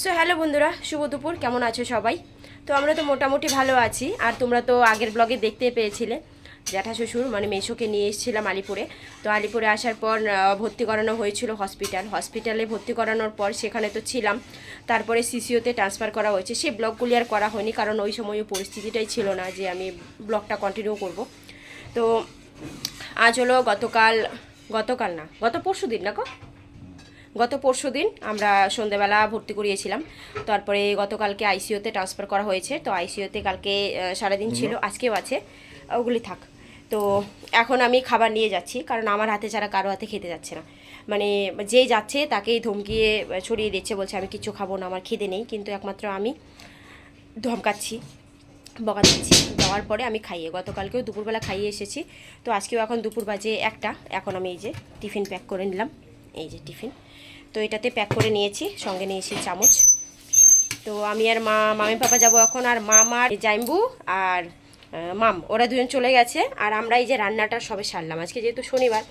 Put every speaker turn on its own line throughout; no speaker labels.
So hello বন্ধুরা, শুভ দুপুর। কেমন আছো সবাই? তো আমরা তো মোটামুটি ভালো আছি। আর তোমরা তো আগের ব্লগে দেখতে পেয়েছিলে জ্যাঠা শ্বশুর মানে মেসোকে নিয়ে এসেছিলাম আলিপুরে। তো আলিপুরে আসার পর ভর্তি করানো হয়েছিল হসপিটালে ভর্তি করানোর পর সেখানে তো ছিলাম। তারপরে সিসিওতে ট্রান্সফার করা হয়েছে। সেই ব্লগগুলি আর করা হয়নি, কারণ ওই সময় পরিস্থিতিটাই ছিল না যে আমি ব্লগটা কন্টিনিউ করব। তো আজ হলো গত পরশু দিন না গত পরশু দিন আমরা সন্ধেবেলা ভর্তি করিয়েছিলাম। তারপরে গতকালকে আইসিইউতে ট্রান্সফার করা হয়েছে। তো আইসিইউতে কালকে সারাদিন ছিল, আজকেও আছে, ওগুলি থাক। তো এখন আমি খাবার নিয়ে যাচ্ছি, কারণ আমার হাতে ছাড়া কারো হাতে খেতে যাচ্ছে না। মানে যেই যাচ্ছে তাকেই ধমকিয়ে ছড়িয়ে দিচ্ছে, বলছে আমি কিছু খাবো না, আমার খিদে নেই। কিন্তু একমাত্র আমি ধমকাচ্ছি, বকা দিচ্ছি। দেওয়ার পরে আমি খাইয়ে, গতকালকেও দুপুরবেলা খাইয়ে এসেছি। তো আজকেও এখন দুপুর বাজে 1টা। এখন আমি এই যে টিফিন প্যাক করে নিলাম, এই যে টিফিন। তো এটাতে প্যাক করে নিয়েছি, সঙ্গে নিয়েছি চামচ। তো আমি আর মামি পাপা যাব এখন। আর মামা আর জাইম্বু আর মাম ওরা দুজন চলে গেছে। আর আমরা এই যে রান্নাটা সবে সারলাম। আজকে যেহেতু শনিবার,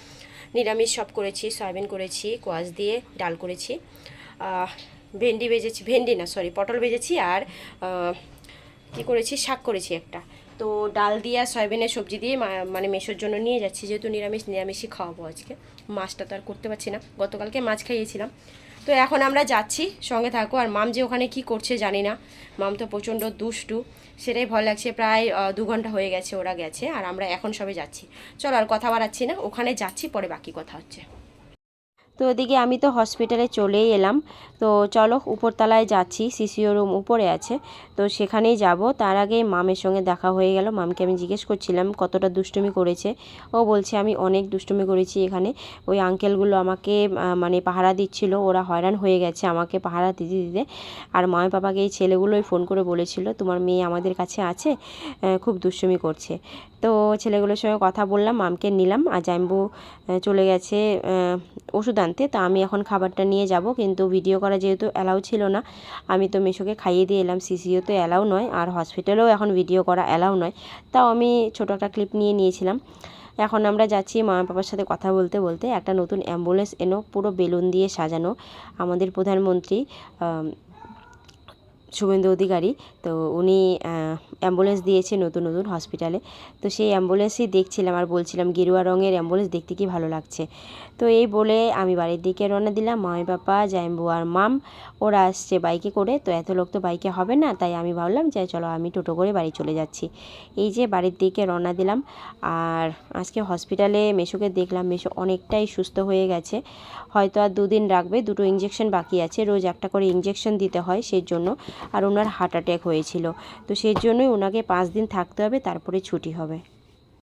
নিরামিষ সব করেছি। সয়াবিন করেছি, কোয়াশ দিয়ে ডাল করেছি, পটল ভেজেছি। আর কি করেছি, শাক করেছি একটা। তো ডাল দিয়ে আর সয়াবিনের সবজি দিয়ে মানে মেশোর জন্য নিয়ে যাচ্ছি, যেহেতু নিরামিষই খাওয়াবো আজকে। মাছটা তো আর করতে পারছি না, গতকালকে মাছ খাইয়েছিলাম। তো এখন আমরা যাচ্ছি, সঙ্গে থাকো। আর মাম যে ওখানে কি করছে জানি না, মাম তো প্রচণ্ড দুষ্টু, সেটাই ভয় লাগছে। প্রায় 2 ঘন্টা হয়ে গেছে ওরা গেছে, আর আমরা এখন সবে যাচ্ছি। চলো আর কথা বাড়াচ্ছি না, ওখানে যাচ্ছি, পরে বাকি কথা হচ্ছে। তো ওদিকে আমি তো হসপিটালে চলেই এলাম। তো চলো উপরতলায় যাচ্ছি, সিসিও রুম উপরে আছে, তো সেখানেই যাব। তার আগে মামের সঙ্গে দেখা হয়ে গেল। মামকে আমি জিজ্ঞেস করছিলাম কতটা দুষ্টুমি করেছে। ও বলছে আমি অনেক দুষ্টুমি করেছি এখানে। ওই আঙ্কেলগুলো আমাকে মানে পাহারা দিচ্ছিল, ওরা হয়রান হয়ে গেছে আমাকে পাহারা দিতে দিতে। আর মায়ের পাপাকে এই ছেলেগুলোই ফোন করে বলেছিল তোমার মেয়ে আমাদের কাছে আছে, খুব দুষ্টুমি করছে। তো ছেলেগুলোর সঙ্গে কথা বললাম, মামকে নিলাম। আর জাম্বু চলে গেছে ওষুধ আনতে। তা আমি এখন খাবারটা নিয়ে যাব, কিন্তু ভিডিও করা যেহেতু অ্যালাউ ছিল না, আমি তো মেশোকে খাইয়ে দিয়ে এলাম। সিসিও তো অ্যালাউ নয়, আর হসপিটালেও এখন ভিডিও করা অ্যালাউ নয়। তাও আমি ছোটো একটা ক্লিপ নিয়েছিলাম। এখন আমরা যাচ্ছি মা বাবার সাথে কথা বলতে বলতে। একটা নতুন অ্যাম্বুলেন্স এনো, পুরো বেলুন দিয়ে সাজানো, আমাদের প্রধানমন্ত্রী শুভেন্দু অধিকারী। তো উনি অ্যাম্বুলেন্স দিয়েছে নতুন নতুন হসপিটালে। তো সেই অ্যাম্বুলেন্সই দেখছিলাম আর বলছিলাম গেরুয়া রঙের অ্যাম্বুলেন্স দেখতে কি ভালো লাগছে। তো এই বলে আমি বাড়ির দিকে রওনা দিলাম। মামি পাপা, জাইম্বু আর মাম ওরা আসছে বাইকে করে। তো এত লোক তো বাইকে হবে না, তাই আমি ভাবলাম যে চলো আমি টোটো করে বাড়ি চলে যাচ্ছি। এই যে বাড়ির দিকে রওনা দিলাম। আর আজকে হসপিটালে মেশোকে দেখলাম, মেশো অনেকটাই সুস্থ হয়ে গেছে। হয়তো আর 2 দিন রাখবে, 2টো ইঞ্জেকশন বাকি আছে, রোজ একটা করে ইঞ্জেকশন দিতে হয় সেই জন্য। আর ওনার হার্ট অ্যাটাক হয়েছিল, তো সেই জন্যই ওনাকে 5 দিন থাকতে হবে, তারপরে ছুটি হবে।